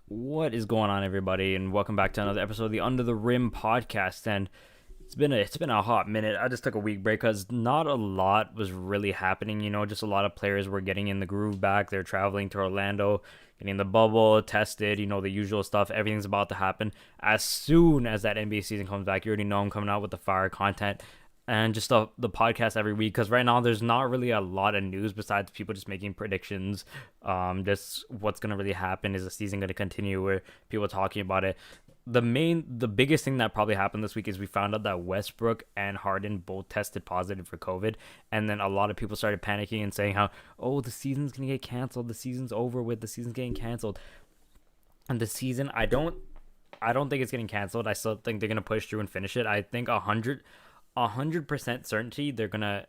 What is going on, everybody, and welcome back to another episode of the Under the Rim podcast. And it's been a hot minute. I just took a week break because not a lot was really happening. Just a lot of players were getting in the groove back. They're traveling to Orlando, getting the bubble tested. The usual stuff. Everything's about to happen as soon as that NBA season comes back. You already know I'm coming out with the fire content and just the podcast every week, because right now there's not really a lot of news besides people just making predictions. Just what's gonna really happen. Is the season gonna continue? Where people talking about it. The biggest thing that probably happened this week is we found out that Westbrook and Harden both tested positive for COVID, and then a lot of people started panicking and saying how, oh, the season's gonna get canceled, the season's over with, the season's getting canceled. And the season, I don't think it's getting canceled. I still think they're gonna push through and finish it. I think 100% certainty they're gonna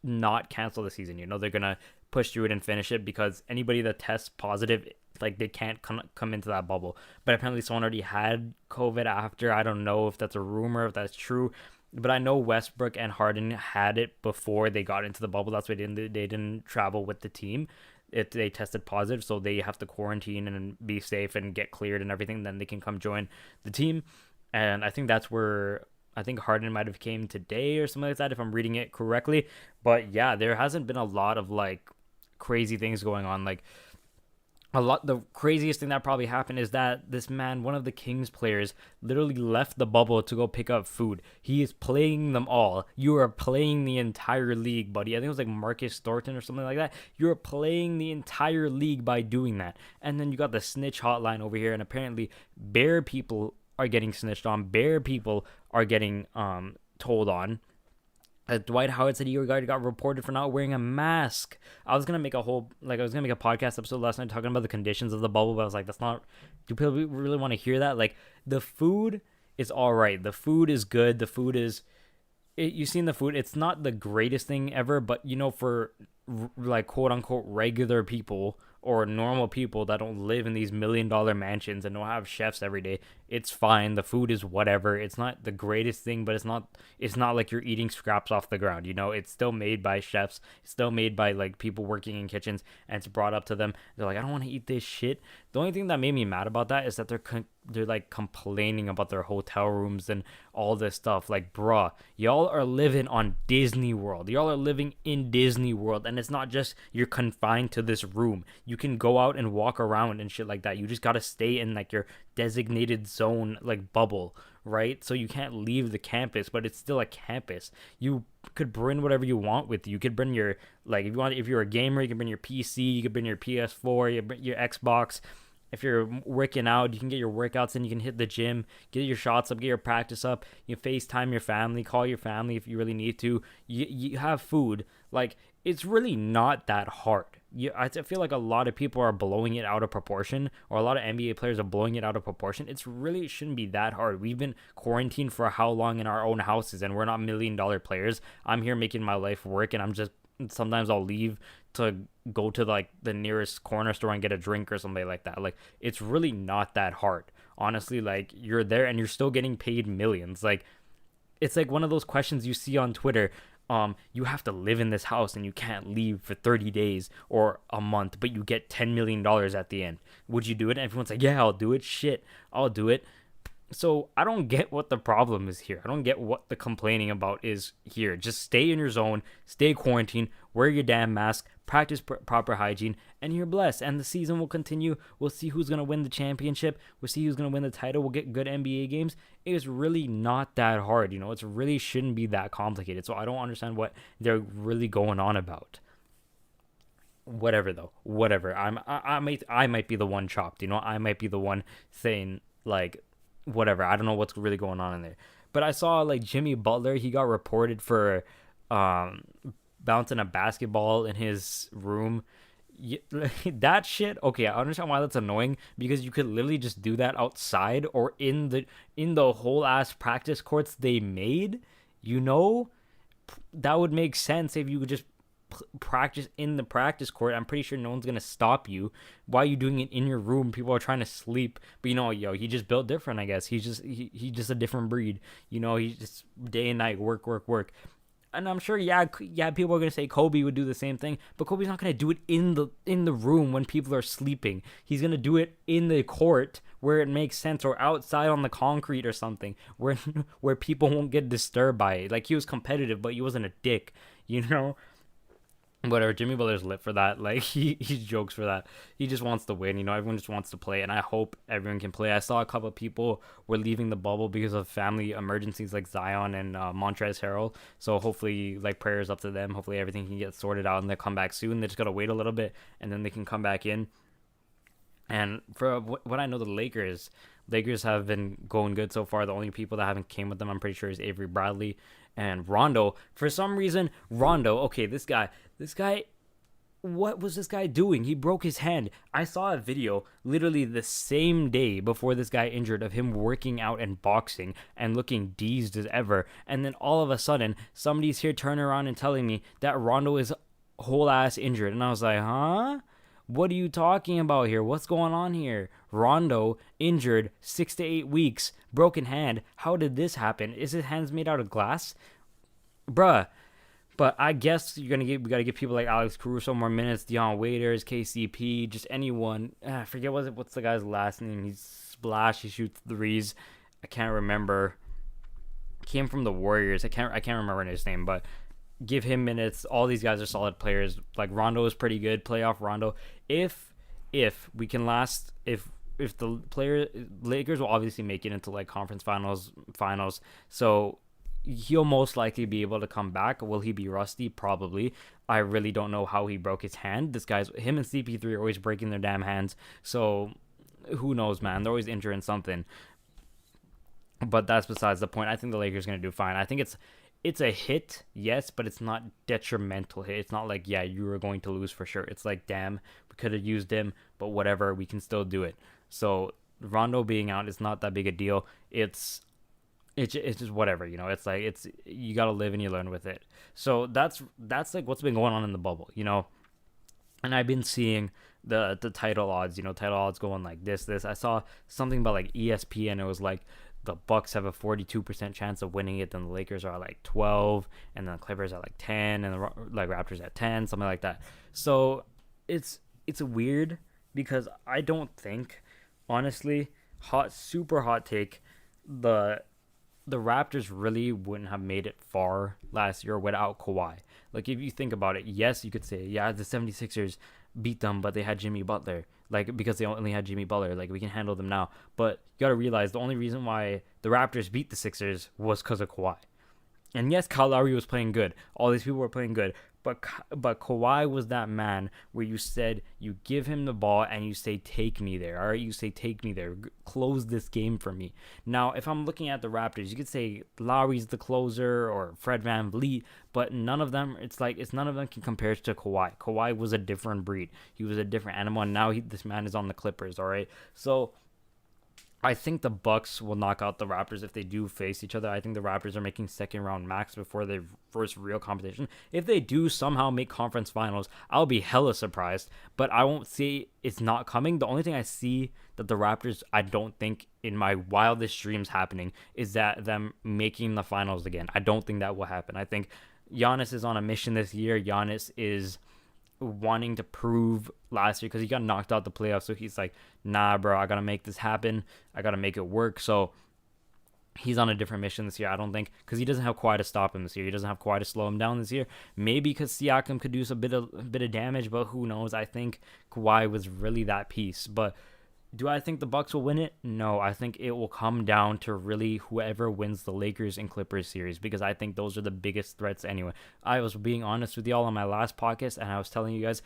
not cancel the season. They're gonna push through it and finish it, because anybody that tests positive, like, they can't come into that bubble. But apparently someone already had COVID after. I don't know if that's a rumor, if that's true, but I know Westbrook and Harden had it before they got into the bubble. That's why they didn't travel with the team. They tested positive, so they have to quarantine and be safe and get cleared and everything. Then they can come join the team. And I think that's where I think Harden might have came today or something like that, if I'm reading it correctly. But yeah, there hasn't been a lot of like crazy things going on. Like, the craziest thing that probably happened is that this man, one of the Kings players, literally left the bubble to go pick up food. He is playing them all. You are playing the entire league, buddy. I think it was like Marcus Thornton or something like that. You're playing the entire league by doing that. And then you got the snitch hotline over here, and apparently bear people are getting snitched on. Bear people are getting told on. Dwight Howard said he got reported for not wearing a mask. I was gonna make a podcast episode last night talking about the conditions of the bubble, but I was like, that's not. Do people really want to hear that? Like, the food is all right. The food is good. The food is. You've seen the food. It's not the greatest thing ever, but for like quote unquote regular people or normal people that don't live in these $1 million mansions and don't have chefs every day, it's fine. The food is whatever. It's not the greatest thing, but it's not like you're eating scraps off the ground. It's still made by chefs. It's still made by like people working in kitchens, and it's brought up to them. They're like, I don't want to eat this shit. The only thing that made me mad about that is that they're like complaining about their hotel rooms and all this stuff. Like, bruh, y'all are living on Disney World. Y'all are living in Disney World, and it's not just you're confined to this room. You can go out and walk around and shit like that. You just gotta stay in like your designated zone, like bubble, right? So you can't leave the campus, but it's still a campus. You could bring whatever you want with you. You could bring your, like, if you're a gamer, you can bring your PC, you could bring your PS4, your Xbox. If you're working out, you can get your workouts in. You can hit the gym, get your shots up, get your practice up. You FaceTime your family, call your family if you really need to. You have food. Like, it's really not that hard. I feel like a lot of people are blowing it out of proportion, or a lot of NBA players are blowing it out of proportion. It shouldn't be that hard. We've been quarantined for how long in our own houses, and we're not $1 million players. I'm here making my life work, and sometimes I'll leave to go to like the nearest corner store and get a drink or something like that. Like, it's really not that hard. Honestly, like, you're there and you're still getting paid millions. Like, it's like one of those questions you see on Twitter. You have to live in this house and you can't leave for 30 days or a month, but you get $10 million at the end. Would you do it? And everyone's like, yeah, I'll do it. Shit, I'll do it. So I don't get what the problem is here. I don't get what the complaining about is here. Just stay in your zone, stay quarantined, wear your damn mask, practice proper hygiene, and you're blessed. And the season will continue. We'll see who's going to win the championship. We'll see who's going to win the title. We'll get good NBA games. It is really not that hard. It really shouldn't be that complicated. So I don't understand what they're really going on about. Whatever though. Whatever. I might be the one chopped. I might be the one saying, like, whatever. I don't know what's really going on in there. But I saw like Jimmy Butler, he got reported for bouncing a basketball in his room. That shit, okay, I understand why that's annoying, because you could literally just do that outside or in the whole ass practice courts they made. That would make sense if you could just practice in the practice court. I'm pretty sure no one's gonna stop you. Why are you doing it in your room? People are trying to sleep. But he just built different, I guess. He's just a different breed. He's just day and night, work, work, work. And I'm sure, yeah, people are gonna say Kobe would do the same thing, but Kobe's not gonna do it in the room when people are sleeping. He's gonna do it in the court where it makes sense, or outside on the concrete or something, where where people won't get disturbed by it. Like, he was competitive, but he wasn't a dick, you know. Whatever, Jimmy Butler's lit for that. Like, he jokes for that. He just wants to win. Everyone just wants to play, and I hope everyone can play. I saw a couple of people were leaving the bubble because of family emergencies, like Zion and Montrezl Harrell. So hopefully, like, prayers up to them. Hopefully everything can get sorted out and they come back soon. They just gotta wait a little bit, and then they can come back in. And for what I know, the Lakers have been going good so far. The only people that haven't came with them, I'm pretty sure, is Avery Bradley and Rondo. For some reason, Rondo, okay, this guy, what was this guy doing? He broke his hand. I saw a video literally the same day before this guy injured of him working out and boxing and looking dazed as ever. And then all of a sudden, somebody's here turning around and telling me that Rondo is whole ass injured. And I was like, huh? What are you talking about here? What's going on here? Rondo injured 6 to 8 weeks, broken hand. How did this happen? Is his hands made out of glass? Bruh. But I guess we gotta give people like Alex Caruso more minutes, Deion Waiters, KCP, just anyone. I forget what's the guy's last name. He's splash. He shoots threes. I can't remember. Came from the Warriors. I can't remember his name, but give him minutes. All these guys are solid players. Like, Rondo is pretty good. Playoff Rondo. If we can last, if the Lakers will obviously make it into like conference finals. So he'll most likely be able to come back. Will he be rusty? Probably. I really don't know how he broke his hand. Him and CP3 are always breaking their damn hands. So who knows, man? They're always injuring something. But that's besides the point. I think the Lakers are going to do fine. I think it's a hit, yes, but it's not detrimental hit. It's not like, yeah, you were going to lose for sure. It's like, damn, we could have used him, but whatever, we can still do it. So Rondo being out is not that big a deal. It's just whatever, It's like, you gotta live and you learn with it. So that's like what's been going on in the bubble, And I've been seeing the title odds, title odds going like this. I saw something about like ESPN. It was like the Bucks have a 42% chance of winning it, then the Lakers are like 12, and then the Clippers are like 10, and the Raptors at 10, something like that. So it's weird because I don't think, honestly, super hot take, the Raptors really wouldn't have made it far last year without Kawhi. Like, if you think about it, yes, you could say, yeah, the 76ers beat them, but they had Jimmy Butler. Like, because they only had Jimmy Butler. Like, we can handle them now. But you got to realize the only reason why the Raptors beat the Sixers was because of Kawhi. And yes, Kyle Lowry was playing good. All these people were playing good. But Kawhi was that man where you said, you give him the ball and you say, take me there. All right, you say, take me there. Close this game for me. Now, if I'm looking at the Raptors, you could say Lowry's the closer or Fred VanVleet, but none of them, none of them can compare to Kawhi. Kawhi was a different breed. He was a different animal, and now this man is on the Clippers, all right? So I think the Bucks will knock out the Raptors if they do face each other. I think the Raptors are making second round max before their first real competition. If they do somehow make conference finals, I'll be hella surprised, but I won't see it's not coming. The only thing I see that the Raptors, I don't think in my wildest dreams happening, is that them making the finals again. I don't think that will happen. I think Giannis is on a mission this year. Giannis is wanting to prove last year because he got knocked out the playoffs, so he's like, nah, bro, I gotta make this happen. I gotta make it work. So he's on a different mission this year. I don't think, because he doesn't have Kawhi to stop him this year. He doesn't have Kawhi to slow him down this year. Maybe because Siakam could do a bit of damage, but who knows? I think Kawhi was really that piece. But do I think the Bucks will win it? No, I think it will come down to really whoever wins the Lakers and Clippers series, because I think those are the biggest threats anyway. I was being honest with y'all on my last podcast, and I was telling you guys,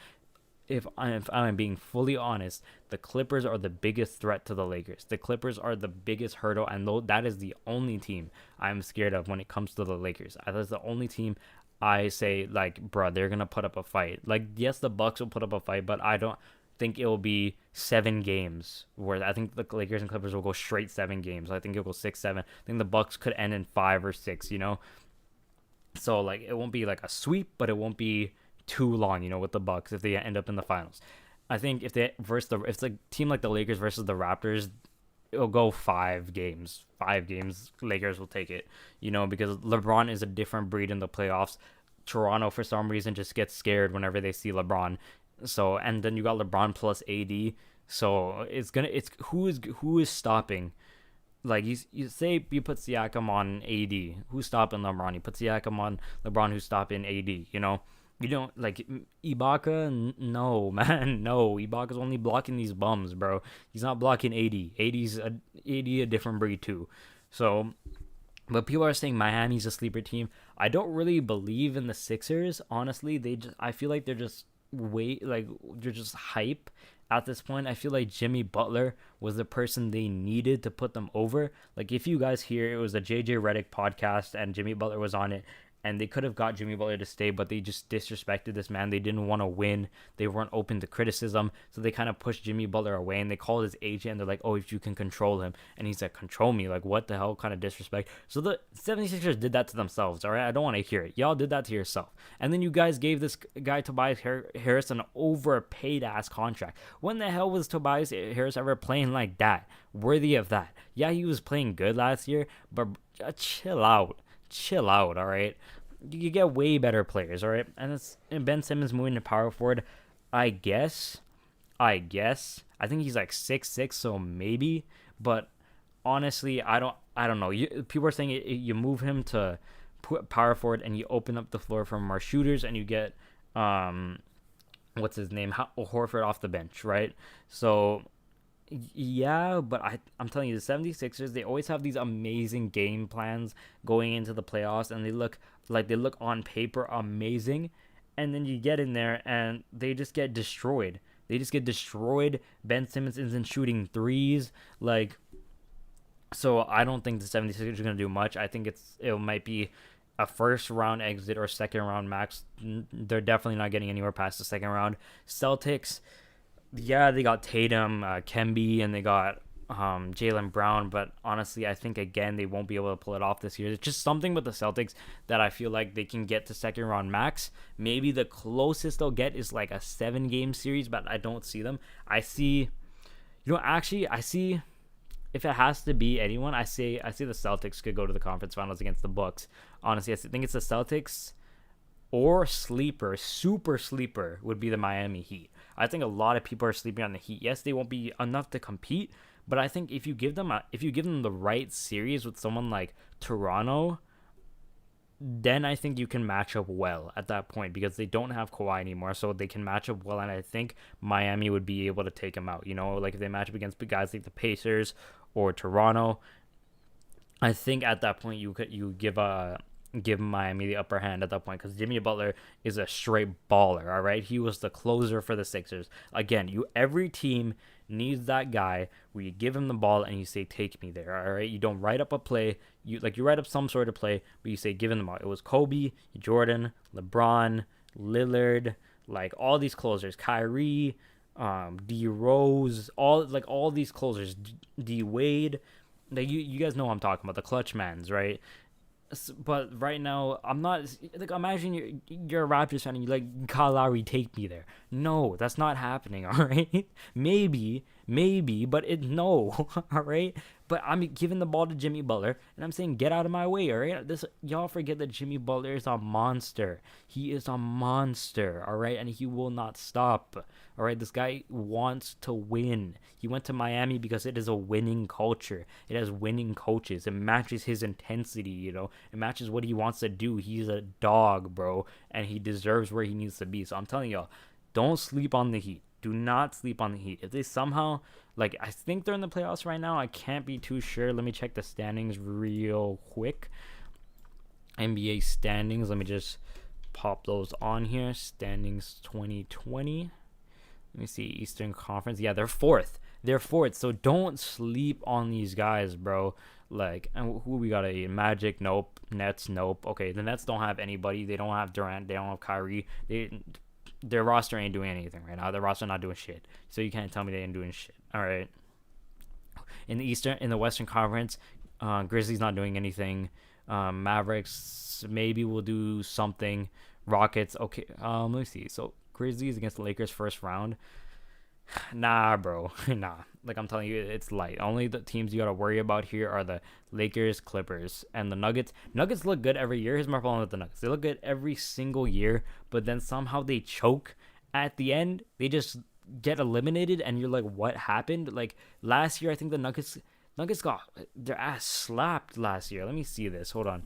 if I'm being fully honest, the Clippers are the biggest threat to the Lakers. The Clippers are the biggest hurdle, and that is the only team I'm scared of when it comes to the Lakers. That's the only team I say, like, bro, they're going to put up a fight. Like, yes, the Bucks will put up a fight, but I don't think it will be 7 games, where I think the Lakers and Clippers will go straight 7 games. I think it'll go 6-7. I think the Bucks could end in 5 or 6, So, like, it won't be like a sweep, but it won't be too long, with the Bucks if they end up in the finals. I think if it's a team like the Lakers versus the Raptors, it'll go 5 games. 5 games, Lakers will take it. Because LeBron is a different breed in the playoffs. Toronto, for some reason, just gets scared whenever they see LeBron. So, and then you got LeBron plus AD. So it's who is stopping? Like you say you put Siakam on AD, who's stopping LeBron? You put Siakam on LeBron, who's stopping AD? You don't like Ibaka. No, man, no. Ibaka's only blocking these bums, bro. He's not blocking AD. AD a different breed too. So, but people are saying Miami's a sleeper team. I don't really believe in the Sixers. Honestly, I feel like they're just they're just hype at this point. I feel like Jimmy Butler was the person they needed to put them over. Like, if you guys hear, it was a JJ Redick podcast and Jimmy Butler was on it, and they could have got Jimmy Butler to stay, but they just disrespected this man. They didn't want to win. They weren't open to criticism, so they kind of pushed Jimmy Butler away, and they called his agent, and they're like, oh, if you can control him. And he's like, control me? Like, what the hell kind of disrespect? So the 76ers did that to themselves, all right? I don't want to hear it. Y'all did that to yourself. And then you guys gave this guy, Tobias Harris, an overpaid-ass contract. When the hell was Tobias Harris ever playing like that? Worthy of that? Yeah, he was playing good last year, but chill out. Chill out, all right? You get way better players, all right? And Ben Simmons moving to power forward, I guess. I think he's like 6'6", so maybe. But honestly, I don't know. People are saying you move him to power forward and you open up the floor for more shooters, and you get what's his name, Horford off the bench, right? So yeah, but I'm telling you, the 76ers, they always have these amazing game plans going into the playoffs, and they look on paper amazing, and then you get in there and they just get destroyed. Ben Simmons isn't shooting threes. So I don't think the 76ers are going to do much. I think it might be a first round exit or second round max. They're definitely not getting anywhere past the second round. Celtics, yeah, they got Tatum, Kemby, and they got Jaylen Brown, but honestly, I think again they won't be able to pull it off this year. It's just something with the Celtics that I feel like they can get to second round max. Maybe the closest they'll get is like a 7-game series, but I don't see them. I see if it has to be anyone, I see the Celtics could go to the conference finals against the Bucks. Honestly, I think it's the Celtics, or super sleeper would be the Miami Heat. I think a lot of people are sleeping on the Heat. Yes, they won't be enough to compete, but I think if you give them the right series with someone like Toronto, then I think you can match up well at that point, because they don't have Kawhi anymore, so they can match up well, and I think Miami would be able to take them out. Like if they match up against guys like the Pacers or Toronto, I think at that point you give Miami the upper hand at that point, because Jimmy Butler is a straight baller, all right? He was the closer for the Sixers. Again, every team needs that guy where you give him the ball and you say, take me there, all right? You don't write up a play. You write up some sort of play, but you say, give him the ball. It was Kobe, Jordan, LeBron, Lillard, like all these closers, Kyrie, D Rose, all these closers, D Wade. Like you guys know what I'm talking about, the clutch mans, right? But right now, I'm not like, imagine you're a Raptors fan and you're like, Kyle Lowry, take me there. No, that's not happening. All right, maybe, but no. All right, but I'm giving the ball to Jimmy Butler and I'm saying, get out of my way. All right, y'all forget that Jimmy Butler is a monster. He is a monster. All right, and he will not stop. All right, this guy wants to win. He went to Miami because it is a winning culture. It has winning coaches. It matches his intensity, It matches what he wants to do. He's a dog, bro, and he deserves where he needs to be. So I'm telling y'all, don't sleep on the Heat. Do not sleep on the Heat. If they somehow, I think they're in the playoffs right now. I can't be too sure. Let me check the standings real quick. NBA standings. Let me just pop those on here. Standings 2020. Let me see, Eastern Conference. Yeah, they're fourth. So don't sleep on these guys, bro. And who we got? Magic? Nope. Nets? Nope. Okay, the Nets don't have anybody. They don't have Durant. They don't have Kyrie. Their roster ain't doing anything right now. Their roster not doing shit. So you can't tell me they ain't doing shit. All right. In the Western Conference, Grizzlies not doing anything. Mavericks maybe will do something. Rockets. Okay. Let me see. So Grizzlies against the Lakers first round. Nah, bro. Nah. Like I'm telling you, it's light. Only the teams you gotta worry about here are the Lakers, Clippers, and the Nuggets. Nuggets look good every year. Here's my problem with the Nuggets. They look good every single year, but then somehow they choke at the end. They just get eliminated, and you're like, what happened? Like last year, I think the Nuggets got their ass slapped last year. Let me see this. Hold on.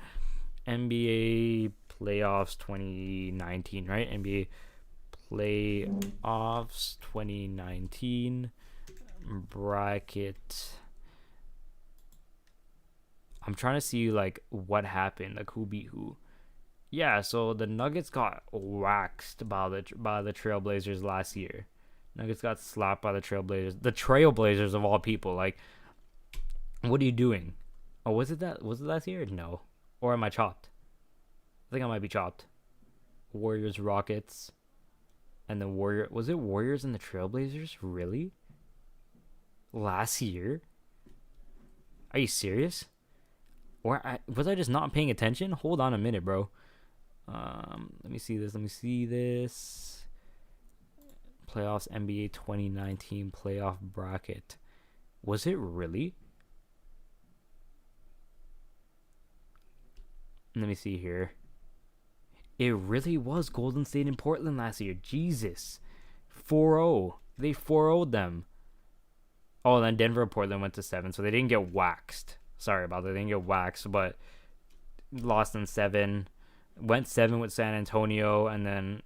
NBA playoffs 2019, right? NBA playoffs 2019 bracket. I'm trying to see like what happened, like who beat who. Yeah, so the Nuggets got waxed by the Trailblazers last year. Nuggets got slapped by the Trailblazers. The Trailblazers of all people. Like, what are you doing? Oh, was it last year? No. Or am I chopped? I think I might be chopped. Warriors, Rockets, and the was it Warriors and the Trailblazers? Really? Last year? Are you serious? Or was I just not paying attention? Hold on a minute, bro. Let me see this. Playoffs NBA 2019 playoff bracket. Was it really? Let me see here. It really was Golden State and Portland last year. Jesus. 4-0. They 4-0'd them. Oh, then Denver and Portland went to 7, so they didn't get waxed. Sorry about that. They didn't get waxed, but lost in 7. Went 7 with San Antonio, and then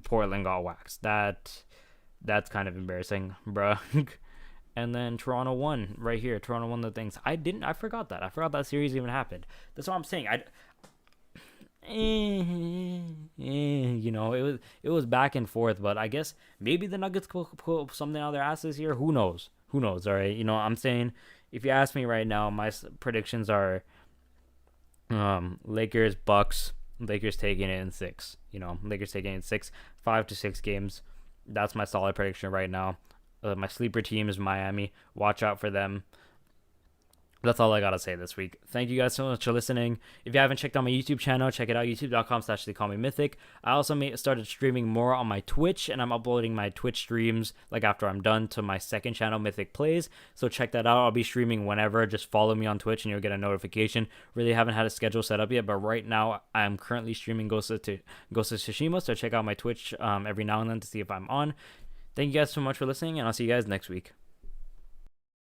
Portland got waxed. That's kind of embarrassing, bruh. And then Toronto won right here. Toronto won the things. I forgot that. I forgot that series even happened. That's what I'm saying. It was back and forth, but I guess maybe the Nuggets could pull something out of their asses here. Who knows? All right. I'm saying, if you ask me right now, my predictions are Lakers, Bucks. Lakers taking it in 6. Lakers taking it in 6, 5 to 6 games. That's my solid prediction right now. My sleeper team is Miami. Watch out for them. That's all I gotta say this week. Thank you guys so much for listening. If you haven't checked out my YouTube channel, check it out, youtube.com/theycallmemythic. I also started streaming more on my Twitch, and I'm uploading my Twitch streams like after I'm done to my second channel, Mythic Plays. So check that out. I'll be streaming whenever. Just follow me on Twitch and you'll get a notification. Really haven't had a schedule set up yet, but right now I'm currently streaming Ghost of Tsushima. So check out my Twitch every now and then to see if I'm on. Thank you guys so much for listening, and I'll see you guys next week.